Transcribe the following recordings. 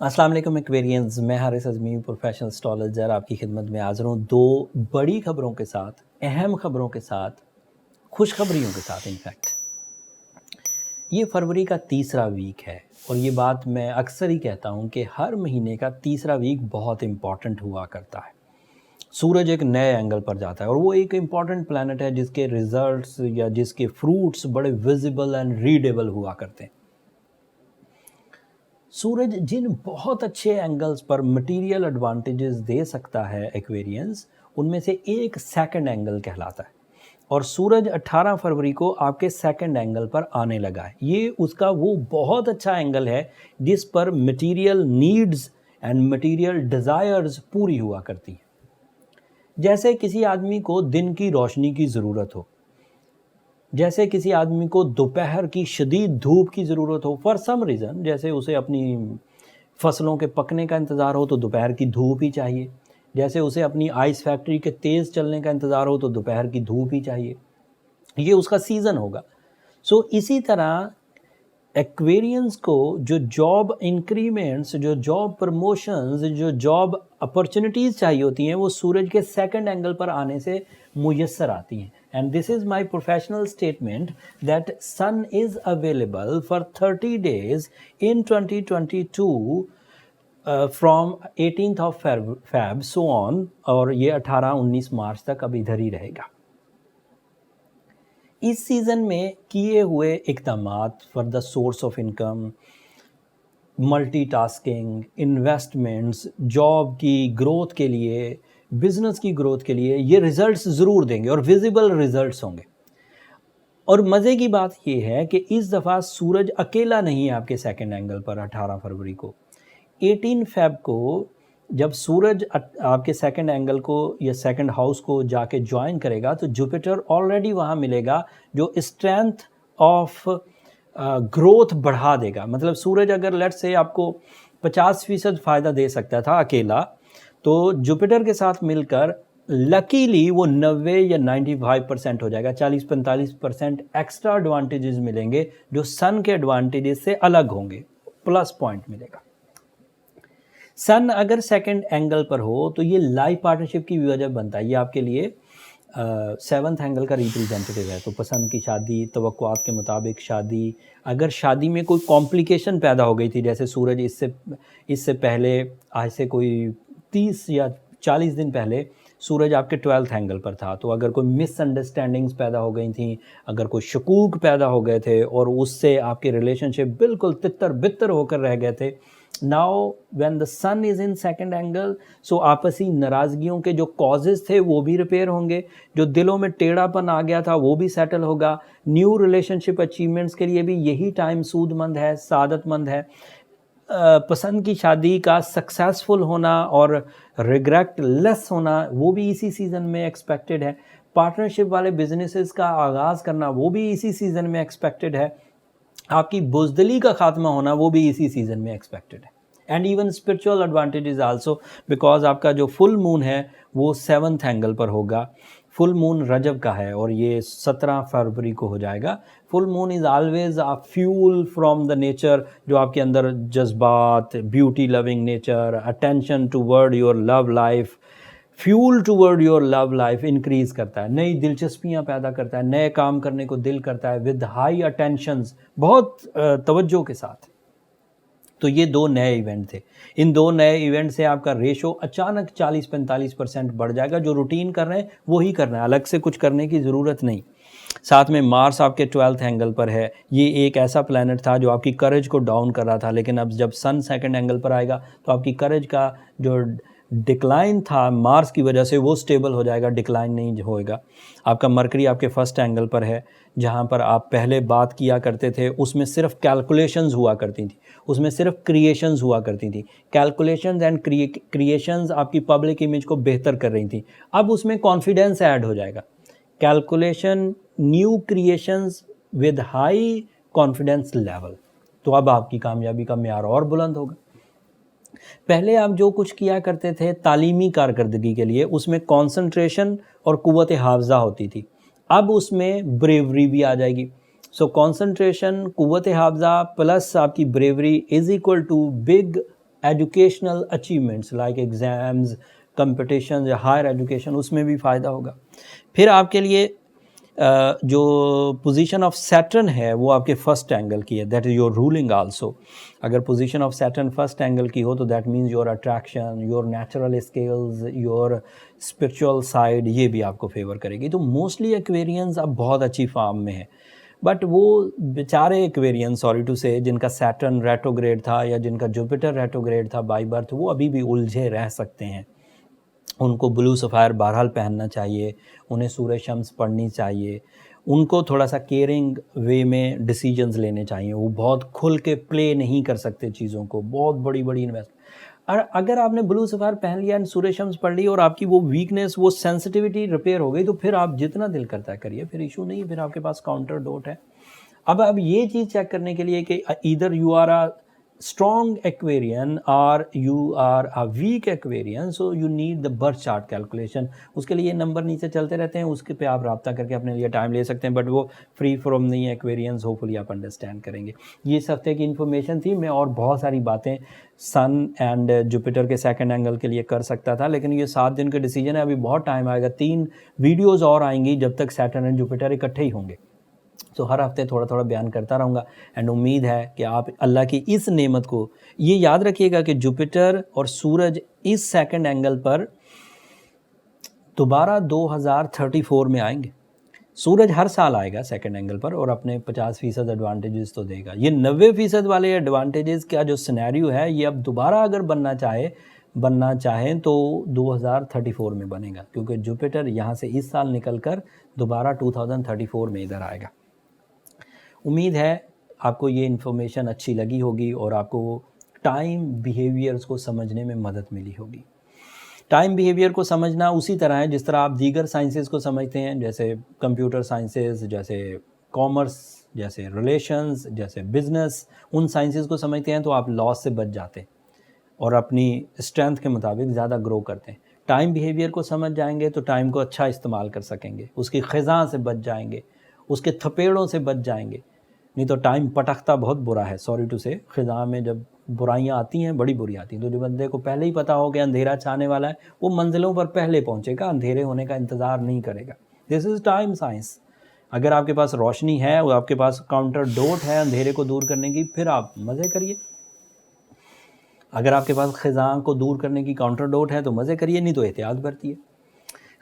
अस्सलाम वालेकुम एक्वेरियंस, मैं हारिस अज़मी प्रोफेशनल एस्ट्रोलॉजर आपकी खिदमत में हाज़िर हूँ। दो बड़ी खबरों के साथ, अहम खबरों के साथ, खुशखबरियों के साथ। इनफैक्ट ये फरवरी का तीसरा वीक है और ये बात मैं अक्सर ही कहता हूँ कि हर महीने का तीसरा वीक बहुत इम्पॉर्टेंट हुआ करता है। सूरज एक नए एंगल पर जाता है और वो एक इम्पॉर्टेंट प्लैनेट है जिसके रिजल्ट्स या जिसके फ्रूट्स बड़े विजिबल एंड रीडेबल हुआ करते हैं। सूरज जिन बहुत अच्छे एंगल्स पर मटेरियल एडवांटेजेस दे सकता है एक्वेरियंस, उनमें से एक सेकंड एंगल कहलाता है और सूरज 18 फरवरी को आपके सेकंड एंगल पर आने लगा है। ये उसका वो बहुत अच्छा एंगल है जिस पर material needs and material desires पूरी हुआ करती हैं। जैसे किसी आदमी को दिन की रोशनी की ज़रूरत हो, जैसे किसी आदमी को दोपहर की शदीद धूप की ज़रूरत हो फॉर सम रीज़न, जैसे उसे अपनी फसलों के पकने का इंतज़ार हो तो दोपहर की धूप ही चाहिए, जैसे उसे अपनी आइस फैक्ट्री के तेज़ चलने का इंतज़ार हो तो दोपहर की धूप ही चाहिए। ये उसका सीज़न होगा। सो इसी तरह एक्वेरियंस को जो जॉब इंक्रीमेंट्स, जो जॉब प्रमोशंस, जो जॉब अपॉर्चुनिटीज़ चाहिए होती हैं, वो सूरज के सेकंड एंगल पर आने से मुयस्सर आती हैं। And this is my professional statement that sun is available for 30 days in 2022 from 18th of Feb so on, और ये 18-19 मार्च तक अब इधर ही रहेगा। इस सीज़न में किए हुए इक़दामात for the source of income, multitasking, investments, job की ग्रोथ के लिए, बिज़नेस की ग्रोथ के लिए ये रिज़ल्ट्स ज़रूर देंगे और विजिबल रिज़ल्ट्स होंगे। और मज़े की बात ये है कि इस दफ़ा सूरज अकेला नहीं है आपके सेकंड एंगल पर 18 फरवरी को। 18 फ़ेब को जब सूरज आपके सेकंड एंगल को या सेकंड हाउस को जाके ज्वाइन करेगा तो जुपिटर ऑलरेडी वहाँ मिलेगा जो स्ट्रेंथ ऑफ ग्रोथ बढ़ा देगा। मतलब सूरज अगर लेट्स से आपको 50% फ़ायदा दे सकता था अकेला, तो जुपिटर के साथ मिलकर लकीली वो 90 या 95% हो जाएगा। 40-45% एक्स्ट्रा एडवांटेजेस मिलेंगे जो सन के एडवांटेजेस से अलग होंगे, प्लस पॉइंट मिलेगा। सन अगर सेकंड एंगल पर हो तो ये लाइफ पार्टनरशिप की वजह बनता है। ये आपके लिए 7th एंगल का रिप्रेजेंटेटिव है, तो पसंद की शादी, तवक्कुआत के मुताबिक शादी। अगर शादी में कोई कॉम्प्लिकेशन पैदा हो गई थी, जैसे सूरज इससे पहले, आज से कोई 30 या 40 दिन पहले सूरज आपके 12th एंगल पर था, तो अगर कोई मिसअंडरस्टैंडिंग्स पैदा हो गई थी, अगर कोई शकूक पैदा हो गए थे और उससे आपके रिलेशनशिप बिल्कुल तितर बितर होकर रह गए थे, now when the sun is in second angle, so आपसी नाराज़गियों के जो कॉजेज़ थे वो भी रिपेयर होंगे, जो दिलों में टेढ़ापन आ गया था वो भी सेटल होगा। न्यू रिलेशनशिप अचीवमेंट्स के लिए भी यही टाइम सूदमंद है, सादतमंद है। पसंद की शादी का सक्सेसफुल होना और रिग्रेट लेस होना वो भी इसी सीज़न में एक्सपेक्टेड है। पार्टनरशिप वाले बिजनेसेस का आगाज़ करना वो भी इसी सीज़न में एक्सपेक्टेड है। आपकी बुज़दिली का खात्मा होना वो भी इसी सीज़न में एक्सपेक्टेड है। And even spiritual advantages also, because आपका जो फुल मून है वो 7th एंगल पर होगा। फुल मून रजब का है और ये 17 फरवरी को हो जाएगा। Full moon is always a fuel from the nature, जो आपके अंदर जज्बात, beauty loving nature, attention toward your love life, fuel toward your love life increase करता है, नई दिलचस्पियाँ पैदा करता है, नए काम करने को दिल करता है विद हाई अटेंशंस, बहुत तवज्जो के साथ। तो ये दो नए इवेंट थे। इन दो नए इवेंट से आपका रेशो अचानक 40-45% बढ़ जाएगा। जो रूटीन कर रहे हैं वही करना है, अलग से कुछ करने की ज़रूरत नहीं। साथ में मार्स आपके 12th एंगल पर है। ये एक ऐसा प्लैनेट था जो आपकी करेज को डाउन कर रहा था, लेकिन अब जब सन सेकंड एंगल पर आएगा तो आपकी करेज का जो डिक्लाइन था मार्स की वजह से वो स्टेबल हो जाएगा, डिक्लाइन नहीं होएगा। आपका मरकरी आपके फर्स्ट एंगल पर है, जहाँ पर आप पहले बात किया करते थे उसमें सिर्फ कैलकुलेशंस हुआ करती थी, उसमें सिर्फ क्रिएशंस हुआ करती थी। कैलकुलेशंस एंड क्रिएशंस आपकी पब्लिक इमेज को बेहतर कर रही थी। अब उसमें कॉन्फिडेंस ऐड हो जाएगा। Calculation, new creations with high confidence level, तो अब आपकी कामयाबी का म्यार और बुलंद होगा। पहले आप जो कुछ किया करते थे तालीमी कारकर्दगी के लिए, उसमें कंसंट्रेशन और कुव्वत हाफ़ज़ा होती थी, अब उसमें ब्रेवरी भी आ जाएगी। कंसंट्रेशन, कुव्वत हाफ़ज़ा प्लस आपकी bravery is equal to big educational achievements like exams, competition या हायर एजुकेशन, उसमें भी फ़ायदा होगा। फिर आपके लिए जो पोजीशन ऑफ सैटर्न है वो आपके फर्स्ट एंगल की है, that is your ruling also. अगर position of Saturn first angle की हो तो that means your attraction, your natural skills, your spiritual side, ये भी आपको फेवर करेगी। तो मोस्टली एक्वेरियंस अब बहुत अच्छी फॉर्म में है, बट वो बेचारे एक्वेरियन, सॉरी टू से, जिनका सैटर्न रेट्रोग्रेड था या जिनका जुपिटर रेट्रोग्रेड था बाय बर्थ, वो अभी भी उलझे रह सकते हैं। उनको ब्लू सफ़ायर बहरहाल पहनना चाहिए, उन्हें सूर्य शम्स पढ़नी चाहिए, उनको थोड़ा सा केयरिंग वे में डिसीजंस लेने चाहिए। वो बहुत खुल के प्ले नहीं कर सकते चीज़ों को, बहुत बड़ी बड़ी इन्वेस्ट। और अगर आपने ब्लू सफ़ायर पहन लिया, सूर्य शम्स पढ़ ली और आपकी वो वीकनेस, वो सेंसिटिविटी रिपेयर हो गई, तो फिर आप जितना दिल करता है करिए, फिर इशू नहीं है, फिर आपके पास काउंटर डोट है। अब ये चीज़ चेक करने के लिए कि either you are a strong aquarian or you are a weak aquarian, so you need the birth chart calculation। उसके लिए नंबर नीचे चलते रहते हैं, उसके पे आप रब्ता करके अपने लिए टाइम ले सकते हैं, बट वो फ्री फ्रॉम नहीं है एक्वेरियंस, होपफुली आप अंडरस्टैंड करेंगे। ये इस हफ्ते की इन्फॉर्मेशन थी। मैं और बहुत सारी बातें सन एंड जुपिटर के सेकंड एंगल के लिए कर सकता था, लेकिन ये 7 दिन का डिसीजन है, अभी बहुत टाइम आएगा। 3 वीडियोज़ और आएंगी जब तक सैटर्न एंड जुपिटर इकट्ठे ही होंगे। तो हर हफ्ते थोड़ा थोड़ा बयान करता रहूँगा, एंड उम्मीद है कि आप अल्लाह की इस नेमत को, ये याद रखिएगा कि जुपिटर और सूरज इस सेकंड एंगल पर दोबारा 2034 में आएंगे। सूरज हर साल आएगा सेकंड एंगल पर और अपने 50% एडवांटेजेस तो देगा। ये 90% वाले एडवांटेजेस का जो सिनेरियो है, ये अब दोबारा अगर बनना चाहें तो 2034 में बनेगा, क्योंकि जुपिटर यहाँ से इस साल निकल कर दोबारा 2034 में इधर आएगा। उम्मीद है आपको ये इन्फॉर्मेशन अच्छी लगी होगी और आपको टाइम बिहेवियर्स को समझने में मदद मिली होगी। टाइम बिहेवियर को समझना उसी तरह है जिस तरह आप दीगर साइंसेस को समझते हैं, जैसे कंप्यूटर साइंसेस, जैसे कॉमर्स, जैसे रिलेशंस, जैसे बिजनेस। उन साइंसेस को समझते हैं तो आप लॉस से बच जाते हैं और अपनी स्ट्रेंथ के मुताबिक ज़्यादा ग्रो करते हैं। टाइम बिहेवियर को समझ जाएंगे तो टाइम को अच्छा इस्तेमाल कर सकेंगे, उसकी ख़ज़ा से बच जाएंगे, उसके थपेड़ों से बच जाएंगे। नहीं तो टाइम पटकता बहुत बुरा है, सॉरी टू से। ख़ज़ा में जब बुराइयां आती हैं, बड़ी बुरी आती हैं, तो जो बंदे को पहले ही पता हो कि अंधेरा छाने वाला है, वो मंजिलों पर पहले पहुंचेगा, अंधेरे होने का इंतज़ार नहीं करेगा। This is time science. अगर आपके पास रोशनी है और आपके पास काउंटर डोट है अंधेरे को दूर करने की, फिर आप मज़े करिए। अगर आपके पास ख़ज़ा को दूर करने की काउंटर डोट है तो मज़े करिए, नहीं तो एहतियात बरतिए।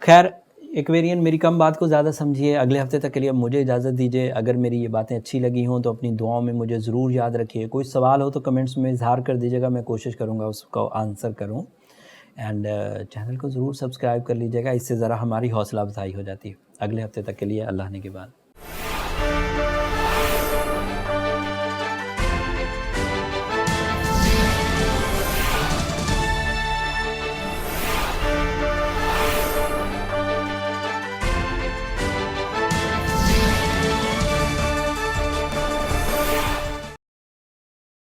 खैर, एक्वेरियन, मेरी कम बात को ज़्यादा समझिए। अगले हफ्ते तक के लिए अब मुझे इजाज़त दीजिए। अगर मेरी ये बातें अच्छी लगी हों तो अपनी दुआओं में मुझे ज़रूर याद रखिए। कोई सवाल हो तो कमेंट्स में इज़हार कर दीजिएगा, मैं कोशिश करूँगा उसको आंसर करूँ। एंड चैनल को ज़रूर सब्सक्राइब कर लीजिएगा, इससे ज़रा हमारी हौसला अफजाई हो जाती है। अगले हफ्ते तक के लिए अल्लाह ने के बाद।